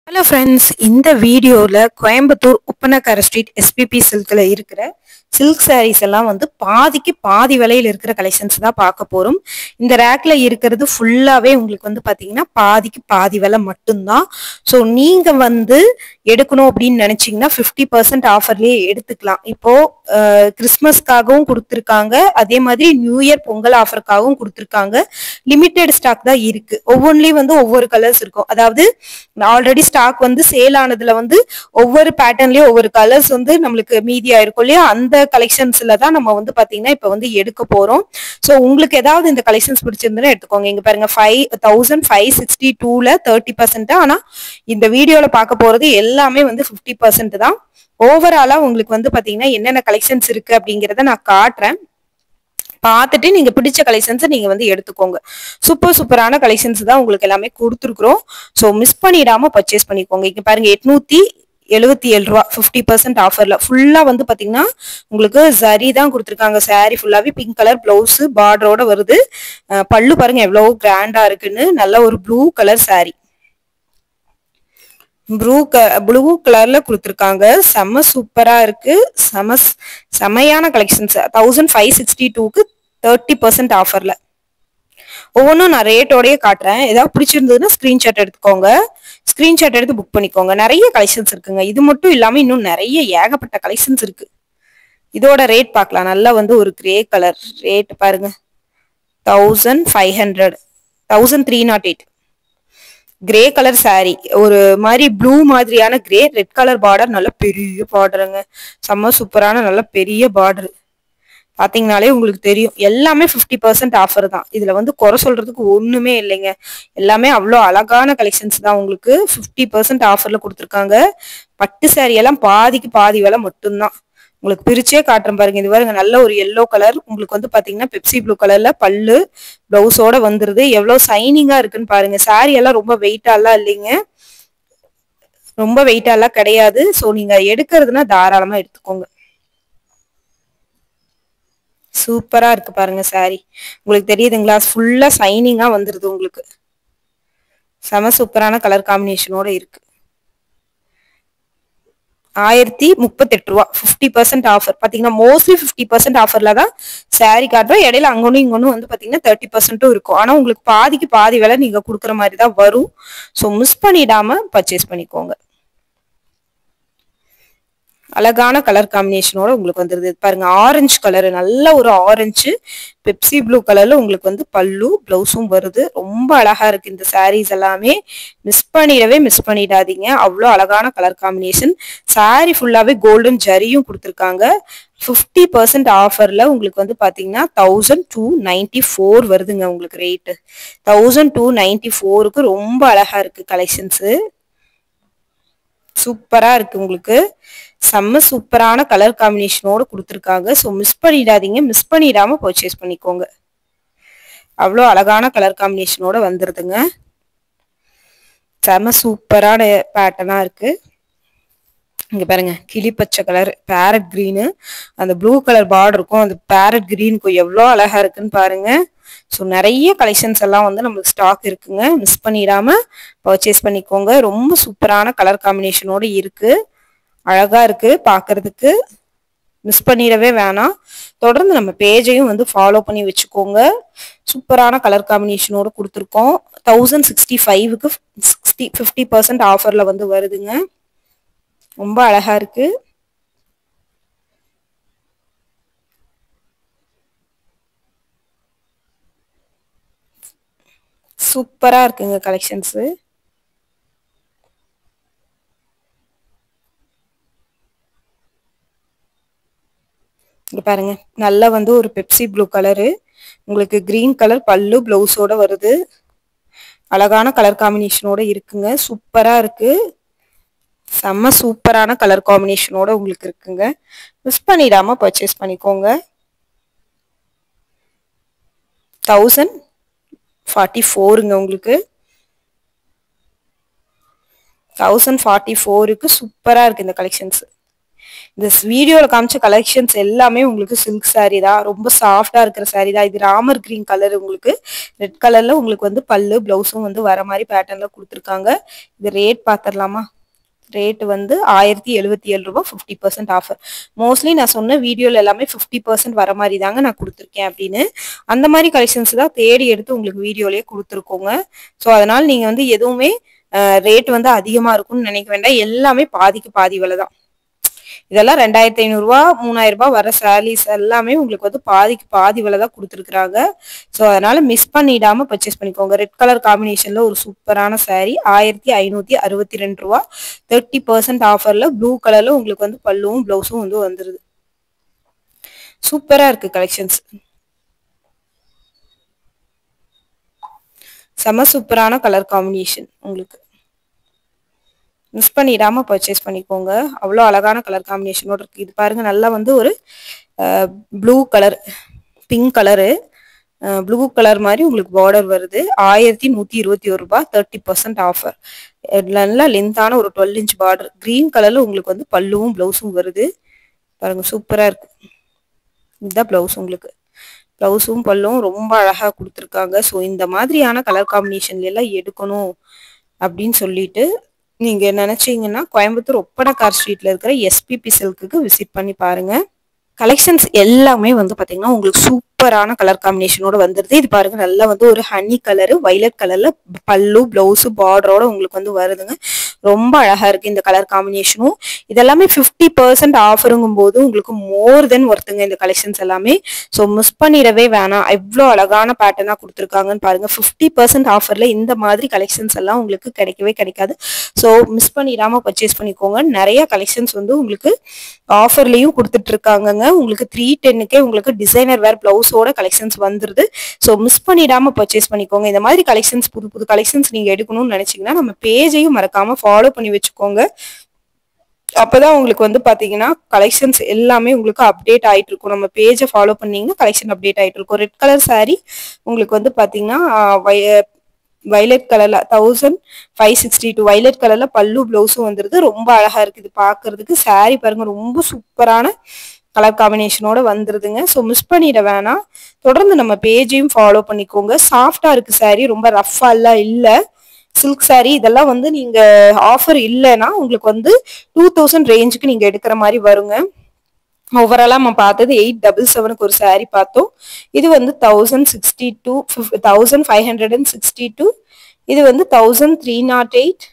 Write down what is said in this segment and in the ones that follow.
Hello friends, இந்த வீடியோவில் Coimbatore உப்பனக்கார street SPB சில்கில் இருக்கிற சில்க் சாரீஸ் எல்லாம் வந்து பாதிக்கு பாதி விலையில் இருக்கிற கலெக்ஷன்ஸ் தான் பார்க்க போகிறோம். இந்த ரேக்கில் இருக்கிறது ஃபுல்லாகவே உங்களுக்கு வந்து பார்த்தீங்கன்னா பாதிக்கு பாதி விலை மட்டும்தான். ஸோ நீங்கள் வந்து எடுக்கணும் அப்படின்னு நினச்சிங்கன்னா 50% ஆஃபர்லேயே எடுத்துக்கலாம். இப்போது கிறிஸ்மஸ்க்காகவும் கொடுத்துருக்காங்க, அதே மாதிரி நியூ இயர் பொங்கல் ஆஃபருக்காகவும் கொடுத்துருக்காங்க. லிமிட்டெட் ஸ்டாக் தான் இருக்குது. ஒவ்வொன்றிலையும் வந்து ஒவ்வொரு கலர்ஸ் இருக்கும். அதாவது ஆல்ரெடி ஸ்டாக் வந்து சேல் ஆனதுல வந்து ஒவ்வொரு பேட்டர்ன்லயும் ஒவ்வொரு கலர்ஸ் வந்து நம்மளுக்கு மீதி ஆயிருக்கும் இல்லையா, அந்த கலெக்ஷன்ஸ்ல தான் நம்ம வந்து பாத்தீங்கன்னா இப்ப வந்து எடுக்க போறோம். சோ உங்களுக்கு ஏதாவது இந்த கலெக்ஷன்ஸ் பிடிச்சிருந்தா எடுத்துக்கோங்க. இங்க பாருங்க 5562ல 30%. ஆனா இந்த வீடியோல பார்க்க போறது எல்லாமே வந்து 50% தான். ஓவராலா உங்களுக்கு வந்து பாத்தீங்கன்னா என்னென்ன கலெக்ஷன்ஸ் இருக்கு அப்படிங்கறத நான் காட்டுறேன். பார்த்துட்டு நீங்க பிடிச்ச கலெக்ஷன்ஸ் நீங்க வந்து எடுத்துக்கோங்க. சூப்பரான கலெக்ஷன்ஸ் தான் உங்களுக்கு எல்லாமே கொடுத்துருக்குறோம். ஸோ மிஸ் பண்ணிடாம பர்ச்சேஸ் பண்ணிக்கோங்க. இங்க பாருங்க 877 ரூபா 50% ஆஃபர்ல ஃபுல்லா வந்து பாத்தீங்கன்னா உங்களுக்கு சரி தான் கொடுத்துருக்காங்க. சாரி ஃபுல்லாவே பிங்க் கலர் பிளவுஸ் பார்டரோட வருது. பல்லு பாருங்க எவ்வளவு கிராண்டா இருக்குன்னு. நல்ல ஒரு ப்ளூ கலர் சாரி, ப்ளூ கலர்ல கொடுத்துருக்காங்க. செம்ம சூப்பரா இருக்கு. செமையான கலெக்ஷன்ஸ். 1562க்கு 30% ஆஃபர்ல. ஒவ்வொன்றும் நான் ரேட்டோடய காட்டுறேன். ஏதாவது பிடிச்சிருந்ததுன்னா ஸ்கிரீன்ஷாட் எடுத்துக்கோங்க. ஸ்கிரீன்ஷாட் எடுத்து புக் பண்ணிக்கோங்க. நிறைய கலெக்ஷன்ஸ் இருக்குங்க. இது மட்டும் இல்லாம இன்னும் நிறைய ஏகப்பட்ட கலெக்ஷன்ஸ் இருக்கு. இதோட ரேட் பார்க்கலாம். நல்லா வந்து ஒரு கிரே கலர் ரேட் பாருங்க, 1500, 1308. கிரே கலர் சாரி, ஒரு மாதிரி ப்ளூ மாதிரியான கிரே, ரெட் கலர் பார்டர், நல்ல பெரிய பார்டருங்க. செம்ம சூப்பரான நல்ல பெரிய பார்டர். பாத்தீங்கன்னாலே உங்களுக்கு தெரியும் எல்லாமே 50% ஆஃபர் தான். இதுல வந்து குறை சொல்றதுக்கு ஒண்ணுமே இல்லைங்க. எல்லாமே அவ்வளோ அழகான கலெக்ஷன்ஸ் தான். உங்களுக்கு 50% ஆஃபர்ல கொடுத்துருக்காங்க. பட்டு சாரி எல்லாம் பாதிக்கு பாதி விலை மட்டும்தான். உங்களுக்கு பிரிச்சே காட்டுறேன் பாருங்க. இது பாருங்க நல்ல ஒரு எல்லோ கலர். உங்களுக்கு வந்து பாத்தீங்கன்னா பெப்சி ப்ளூ கலர்ல பல்லு பிளவுஸோட வந்துருது. எவ்வளவு சைனிங்கா இருக்குன்னு பாருங்க. சாரி எல்லாம் ரொம்ப வெயிட்டாலாம் இல்லைங்க, ரொம்ப வெயிட்டாலாம் கிடையாது. ஸோ நீங்க எடுக்கிறதுனா தாராளமா எடுத்துக்கோங்க. சூப்பரா இருக்கு பாருங்க சாரி. உங்களுக்கு தெரியுதுங்களா, ஃபுல்லா சைனிங்கா வந்துருது. உங்களுக்கு செம சூப்பரான கலர் காம்பினேஷனோட இருக்கு. 1038 ரூபா 50% ஆஃபர். பாத்தீங்கன்னா மோஸ்ட்லி 50% ஆஃபர்ல தான் சாரி காட்டுறோம். இடையில அங்கொன்னும் இங்கொன்னும் வந்து பாத்தீங்கன்னா 30% இருக்கும். ஆனா உங்களுக்கு பாதிக்கு பாதி விலை நீங்க கொடுக்குற மாதிரி தான் வரும். ஸோ மிஸ் பண்ணிடாம பர்ச்சேஸ் பண்ணிக்கோங்க. அழகான கலர் காம்பினேஷனோட உங்களுக்கு வந்துருது பாருங்க. ஆரஞ்சு கலர், நல்ல ஒரு ஆரஞ்சு பெப்சி ப்ளூ கலர்ல உங்களுக்கு வந்து பல்லு பிளவுஸும் வருது. ரொம்ப அழகா இருக்கு இந்த சாரீஸ் எல்லாமே. மிஸ் பண்ணிடாதீங்க. அவ்வளோ அழகான கலர் காம்பினேஷன். சாரி ஃபுல்லாவே கோல்டன் ஜரியும் கொடுத்துருக்காங்க. 50% ஆஃபர்ல உங்களுக்கு வந்து பாத்தீங்கன்னா 1294 வருதுங்க. உங்களுக்கு ரேட்டு 1294க்கு ரொம்ப அழகா இருக்கு கலெக்ஷன்ஸ். சூப்பரா இருக்கு. உங்களுக்கு செம்ம சூப்பரான கலர் காம்பினேஷனோட கொடுத்துருக்காங்க. ஸோ மிஸ் பண்ணிடாதீங்க. மிஸ் பண்ணிடாம பர்ச்சேஸ் பண்ணிக்கோங்க. அவ்வளோ அழகான கலர் காம்பினேஷனோட வந்துருதுங்க. செம்ம சூப்பரான பேட்டர்னா இருக்கு. இங்க பாருங்க கிளி பச்சை கலர், பேரட் கிரீனு, அந்த ப்ளூ கலர் பார்டர் இருக்கும். அந்த பேரட் கிரீனுக்கு எவ்வளோ அழகா இருக்குன்னு பாருங்க. ஸோ நிறைய கலெக்ஷன்ஸ் எல்லாம் வந்து நம்மளுக்கு ஸ்டாக் இருக்குங்க. மிஸ் பண்ணிடாம பர்ச்சேஸ் பண்ணிக்கோங்க. ரொம்ப சூப்பரான கலர் காம்பினேஷனோட இருக்கு. அழகா இருக்கு பாக்குறதுக்கு. மிஸ் பண்ணிடவே வேணாம். தொடர்ந்து நம்ம பேஜையும் வந்து ஃபாலோ பண்ணி வச்சுக்கோங்க. சூப்பரான கலர் காம்பினேஷனோட கொடுத்துருக்கோம். 1065க்கு 50% ஆஃபர்ல வந்து வருதுங்க. ரொம்ப அழகா இருக்கு. சூப்பரா இருக்குங்க கலெக்ஷன்ஸ். இங்க பாருங்க நல்லா வந்து ஒரு பெப்சி ப்ளூ கலரு, உங்களுக்கு கிரீன் கலர் பல்லு பிளவுஸோட வருது. அழகான கலர் காம்பினேஷனோட இருக்குங்க. சூப்பரா இருக்கு. செம்ம சூப்பரான கலர் காம்பினேஷனோட உங்களுக்கு இருக்குங்க. மிஸ் பண்ணிடாம பர்ச்சேஸ் பண்ணிக்கோங்க. 1044ங்க உங்களுக்கு. 1044க்கு சூப்பரா இருக்கு இந்த கலெக்ஷன்ஸ். திஸ் வீடியோல காமிச்ச கலெக்ஷன்ஸ் எல்லாமே உங்களுக்கு சில்க் saree தான். ரொம்ப சாஃப்டா இருக்கிற saree தான். இது ராமர் கிரீன் கலர், உங்களுக்கு ரெட் கலர்ல உங்களுக்கு வந்து பல்லு பிளவுஸும் வந்து வர மாதிரி பேட்டர்ன்ல கொடுத்துருக்காங்க. இது ரேட் பாத்திரலாமா? ரேட் வந்து 1077 ரூபாய், 50% ஆஃபர். மோஸ்ட்லி நான் சொன்ன வீடியோல எல்லாமே 50% வர மாதிரி தாங்க நான் கொடுத்துருக்கேன். அப்படின்னு அந்த மாதிரி கலெக்ஷன்ஸ் தான் தேடி எடுத்து உங்களுக்கு வீடியோலயே கொடுத்துருக்கோங்க. ஸோ அதனால நீங்க வந்து எதுவுமே ரேட் வந்து அதிகமா இருக்கும்னு நினைக்க வேண்டாம். எல்லாமே பாதிக்கு பாதி விலை தான். இதெல்லாம் 2500 ரூபாய் 3000 ரூபாய் வர சாரீஸ் எல்லாமே உங்களுக்கு வந்து பாதிக்கு பாதி விலை தான் கொடுத்துருக்காங்க. ஸோ அதனால மிஸ் பண்ணிடாம பர்ச்சேஸ் பண்ணிக்கோங்க. ரெட் கலர் காம்பினேஷன்ல ஒரு சூப்பரான சாரீ 1562 ரூபாய், 30% ஆஃபர்ல ப்ளூ கலர்ல உங்களுக்கு வந்து பல்லுவும் பிளவுஸும் வந்து வந்துருது. சூப்பரா இருக்கு கலெக்ஷன்ஸ். செம சூப்பரான கலர் காம்பினேஷன். உங்களுக்கு மிஸ் பண்ணிடாம பர்ச்சேஸ் பண்ணிக்கோங்க. அவ்வளோ அழகான கலர் காம்பினேஷனோட இருக்கு. இது பாருங்க, நல்லா வந்து ஒரு blue colour, pink colour, blue colour மாதிரி உங்களுக்கு பார்டர் வருது. 1121 ரூபாய், 30% ஆஃபர். நல்லா லென்த்தான ஒரு 12 இன்ச் பார்டர். கிரீன் கலர்ல உங்களுக்கு வந்து பல்லுவும் பிளவுஸும் வருது. பாருங்க சூப்பரா இருக்கு. இதுதான் பிளவுஸ். உங்களுக்கு பிளவுஸும் பல்லும் ரொம்ப அழகா கொடுத்துருக்காங்க. ஸோ இந்த மாதிரியான கலர் காம்பினேஷன்ல எல்லாம் எடுக்கணும் அப்படின்னு சொல்லிட்டு நீங்க நினைச்சீங்கன்னா கோயம்புத்தூர் ஒப்பனக்கார் ஸ்ட்ரீட்ல இருக்கிற எஸ்பிபி சில்க்குக்கு விசிட் பண்ணி பாருங்க. கலெக்ஷன்ஸ் எல்லாமே வந்து பாத்தீங்கன்னா உங்களுக்கு சூப்பரான கலர் காம்பினேஷனோட வந்துருது. இது பாருங்க, நல்லா வந்து ஒரு ஹனி கலரு, வைலட் கலர்ல பல்லு பிளவுஸ் பார்டரோட உங்களுக்கு வந்து வருதுங்க. ரொம்ப அழகா இருக்கு இந்த கலர் காம்பினேஷனும். இதெல்லாமே 50% ஆஃபருங்கும் போது உங்களுக்கு மோர் தென் ஒர்த்துங்க இந்த கலெக்ஷன்ஸ் எல்லாமே. ஸோ மிஸ் பண்ணிடவே வேணாம். எவ்வளோ அழகான பேட்டர்னா கொடுத்துருக்காங்கன்னு பாருங்க. 50% ஆஃபர்ல இந்த மாதிரி கலெக்ஷன்ஸ் எல்லாம் உங்களுக்கு கிடைக்கவே கிடைக்காது. ஸோ மிஸ் பண்ணிடாம பர்ச்சேஸ் பண்ணிக்கோங்க. நிறைய கலெக்ஷன்ஸ் வந்து உங்களுக்கு ஆஃபர்லயும் கொடுத்துட்டு இருக்காங்கங்க. உங்களுக்கு 310க்கே உங்களுக்கு டிசைனர் வேர் பிளவுஸோட கலெக்ஷன்ஸ் வந்துருது. ஸோ மிஸ் பண்ணிடாம பர்ச்சேஸ் பண்ணிக்கோங்க. இந்த மாதிரி கலெக்ஷன்ஸ், புது புது கலெக்ஷன்ஸ் நீங்க எடுக்கணும்னு நினைச்சீங்கன்னா நம்ம பேஜையும் மறக்காம ஃபாலோ பண்ணி வச்சுக்கோங்க. அப்பதான் உங்களுக்கு வந்து பாத்தீங்கன்னா கலெக்ஷன்ஸ் எல்லாமே உங்களுக்கு அப்டேட் ஆயிட்டு இருக்கும். நம்ம பேஜை ஃபாலோ பண்ணீங்கன்னா கலெக்ஷன் அப்டேட் ஆயிட்டு இருக்கும். ரெட் கலர் சாரி உங்களுக்கு வந்து பாத்தீங்கன்னா வைலட் கலர்ல 1562, வைலட் கலர்ல பல்லு பிளவுஸும் வந்துருது. ரொம்ப அழகா இருக்கு இது பாக்குறதுக்கு. சாரி பாருங்க, ரொம்ப சூப்பரான கலர் காம்பினேஷனோட வந்துருதுங்க. ஸோ மிஸ் பண்ணிட வேணாம். தொடர்ந்து நம்ம பேஜையும் ஃபாலோ பண்ணிக்கோங்க. சாஃப்டா இருக்கு சாரி, ரொம்ப ரஃபா எல்லாம் இல்ல. சில்க் சாரி இதெல்லாம் வந்து நீங்க ஆஃபர் இல்லைன்னா உங்களுக்கு வந்து 2000 ரேஞ்சுக்கு நீங்க எடுக்கிற மாதிரி வருங்க. ஓவராலா நம்ம பார்த்தது 877க்கு ஒரு சாரி பார்த்தோம். இது வந்து 1062, 1562. இது வந்து 1308,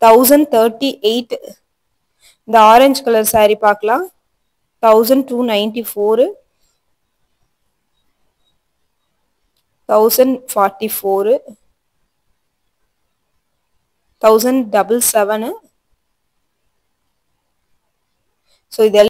1038. இந்த ஆரஞ்சு கலர் சாரி பார்க்கலாம். 1294, 1044, 1077. ஸோ இதெல்லாம்